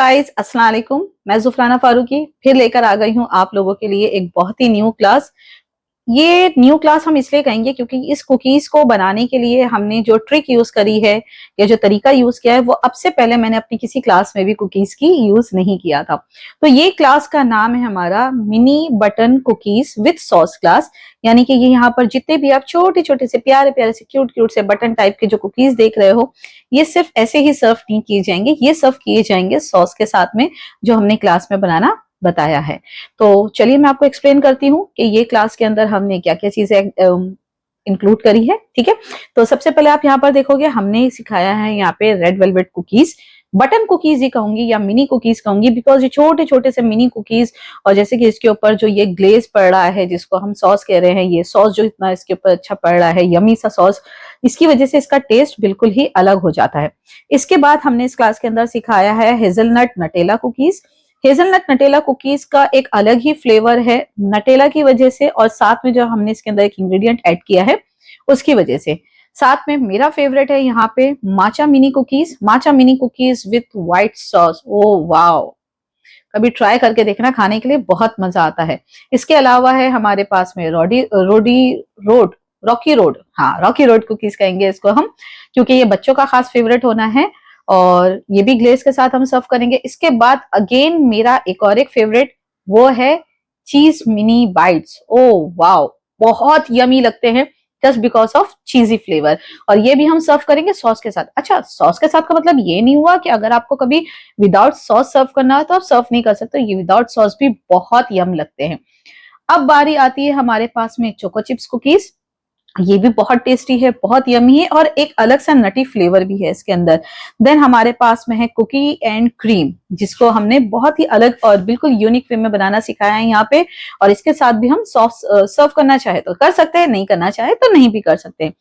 Guys, अस्सलाम वालेकुम। मैं जुफराना फारूकी फिर लेकर आ गई हूँ आप लोगों के लिए एक बहुत ही न्यू क्लास। ये न्यू क्लास हम इसलिए कहेंगे क्योंकि इस कुकीज को बनाने के लिए हमने जो ट्रिक यूज करी है या जो तरीका यूज किया है वो अब से पहले मैंने अपनी किसी क्लास में भी कुकीज की यूज नहीं किया था। तो ये क्लास का नाम है हमारा mini button cookies with sauce class. यानी कि ये यहाँ पर जितने भी आप छोटे छोटे से प्यारे प्यारे से क्यूट क्यूट से बटन टाइप के जो कुकीज देख रहे हो, ये सिर्फ ऐसे ही सर्व नहीं किए जाएंगे, ये सर्व किए जाएंगे सॉस के साथ में, जो हमने क्लास में बनाना बताया है। तो चलिए मैं आपको एक्सप्लेन करती हूँ कि ये क्लास के अंदर हमने क्या क्या चीजें इंक्लूड करी है। ठीक है, तो सबसे पहले आप यहाँ पर देखोगे हमने सिखाया है यहाँ पे red velvet cookies, button cookies ही कहूंगी या मिनी कुकीज कहूंगी, बिकॉज ये छोटे छोटे से मिनी कुकीज। और जैसे कि इसके ऊपर जो ये ग्लेज पड़ रहा है जिसको हम सॉस कह रहे हैं, ये सॉस जो इतना इसके ऊपर अच्छा पड़ रहा है, यमी सा सॉस, इसकी वजह से इसका टेस्ट बिल्कुल ही अलग हो जाता है। इसके बाद हमने इस क्लास के अंदर सिखाया है hazelnut Nutella cookies. Hazelnut Nutella cookies का एक अलग ही फ्लेवर है नटेला की वजह से, और साथ में जो हमने इसके अंदर एक इंग्रेडिएंट ऐड किया है उसकी वजह से। साथ में मेरा फेवरेट है यहाँ पे matcha mini cookies with white sauce. Oh wow, कभी ट्राई करके देखना, खाने के लिए बहुत मजा आता है। इसके अलावा है हमारे पास में रॉकी रोड, हाँ रॉकी रोड कुकीज कहेंगे इसको हम, क्योंकि ये बच्चों का खास फेवरेट होना है और ये भी ग्लेज के साथ हम सर्व करेंगे। इसके बाद अगेन मेरा एक और एक फेवरेट वो है चीज मिनी बाइट्स। ओ वाओ, बहुत यमी लगते हैं जस्ट बिकॉज ऑफ चीजी फ्लेवर, और ये भी हम सर्व करेंगे सॉस के साथ। अच्छा, सॉस के साथ का मतलब ये नहीं हुआ कि अगर आपको कभी विदाउट सॉस सर्व करना है तो आप सर्व नहीं कर सकते, ये विदाउट सॉस भी बहुत यम लगते हैं। अब बारी आती है हमारे पास में चोको चिप्स कुकीज। ये भी बहुत टेस्टी है, बहुत यमी है और एक अलग सा नटी फ्लेवर भी है इसके अंदर। देन हमारे पास में है कुकी एंड क्रीम, जिसको हमने बहुत ही अलग और बिल्कुल यूनिक वे में बनाना सिखाया है यहाँ पे, और इसके साथ भी हम सॉस सर्व करना चाहे तो कर सकते हैं, नहीं करना चाहे तो नहीं भी कर सकते।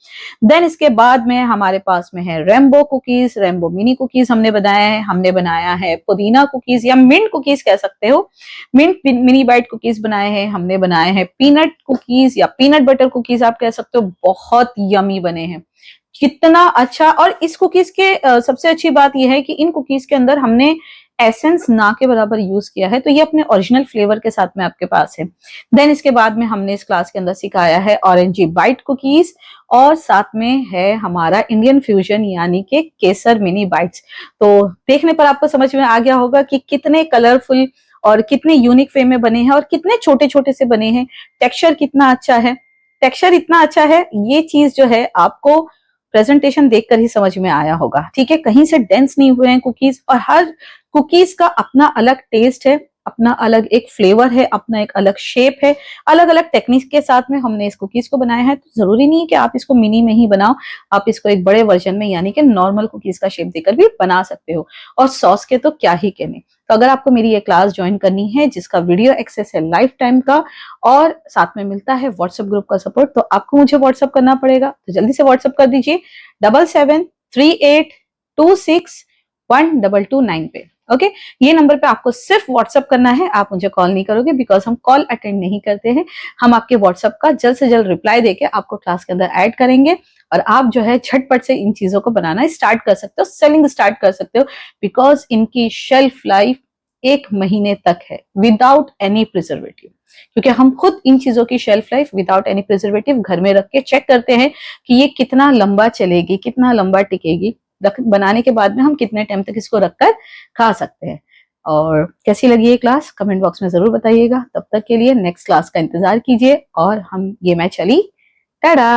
देन इसके बाद में हमारे पास में है rainbow cookies, rainbow mini cookies हमने बनाया है पुदीना कुकीज या मिंट कुकीज कह सकते हो, मिंट मिनी बाइट कुकीज बनाए हैं, हमने बनाए हैं पीनट कुकीज या पीनट बटर कुकीज आप कह सकते हो, बहुत यमी बने हैं, कितना अच्छा। और इस कुकीज के सबसे अच्छी बात यह है कि इन कुकीज के अंदर हमने एसेंस ना के बराबर यूज किया है, तो ये अपने ओरिजिनल फ्लेवर के साथ में आपके पास है। देन इसके बाद में हमने इस क्लास के अंदर सिखाया है ऑरेंजी बाइट कुकीज, और साथ में है हमारा इंडियन फ्यूजन यानी कि केसर मिनी बाइट्स। तो देखने पर आपको समझ में आ गया होगा कि कितने कलरफुल और कितने यूनिक वे में बने हैं और कितने छोटे छोटे से बने हैं। टेक्सचर कितना अच्छा है, टेक्सचर इतना अच्छा है, ये चीज जो है आपको प्रेजेंटेशन देखकर ही समझ में आया होगा। ठीक है, कहीं से डेंस नहीं हुए हैं कुकीज, और हर कुकीज का अपना अलग टेस्ट है, अपना अलग एक फ्लेवर है, अपना एक अलग शेप है, अलग अलग टेक्निक के साथ में हमने इस कुकीज को बनाया है। तो जरूरी नहीं है कि आप इसको मिनी में ही बनाओ, आप इसको एक बड़े वर्जन में यानी कि नॉर्मल कुकीज का शेप देकर भी बना सकते हो। और सॉस के तो क्या ही कहने। तो अगर आपको मेरी ये क्लास ज्वाइन करनी है जिसका वीडियो एक्सेस है लाइफ टाइम का और साथ में मिलता है व्हाट्सएप ग्रुप का सपोर्ट, तो आपको मुझे व्हाट्सएप करना पड़ेगा, तो जल्दी से व्हाट्सएप कर दीजिए 7738261229 पे। ओके, ये नंबर पे आपको सिर्फ व्हाट्सएप करना है, आप मुझे कॉल नहीं करोगे बिकॉज हम कॉल अटेंड नहीं करते हैं। हम आपके व्हाट्सएप का जल्द से जल्द रिप्लाई देके आपको क्लास के अंदर ऐड करेंगे, और आप जो है झटपट से इन चीजों को बनाना स्टार्ट कर सकते हो, सेलिंग स्टार्ट कर सकते हो, बिकॉज इनकी शेल्फ लाइफ 1 महीने तक है विदाउट एनी प्रिजर्वेटिव। क्योंकि हम खुद इन चीजों की shelf life without any preservative घर में रख के चेक करते हैं कि ये कितना लंबा चलेगी, कितना लंबा टिकेगी, बनाने के बाद में हम कितने टाइम तक इसको रखकर खा सकते हैं। और कैसी लगी ये क्लास कमेंट बॉक्स में जरूर बताइएगा। तब तक के लिए नेक्स्ट क्लास का इंतजार कीजिए, और हम ये मैं चली, टाटा।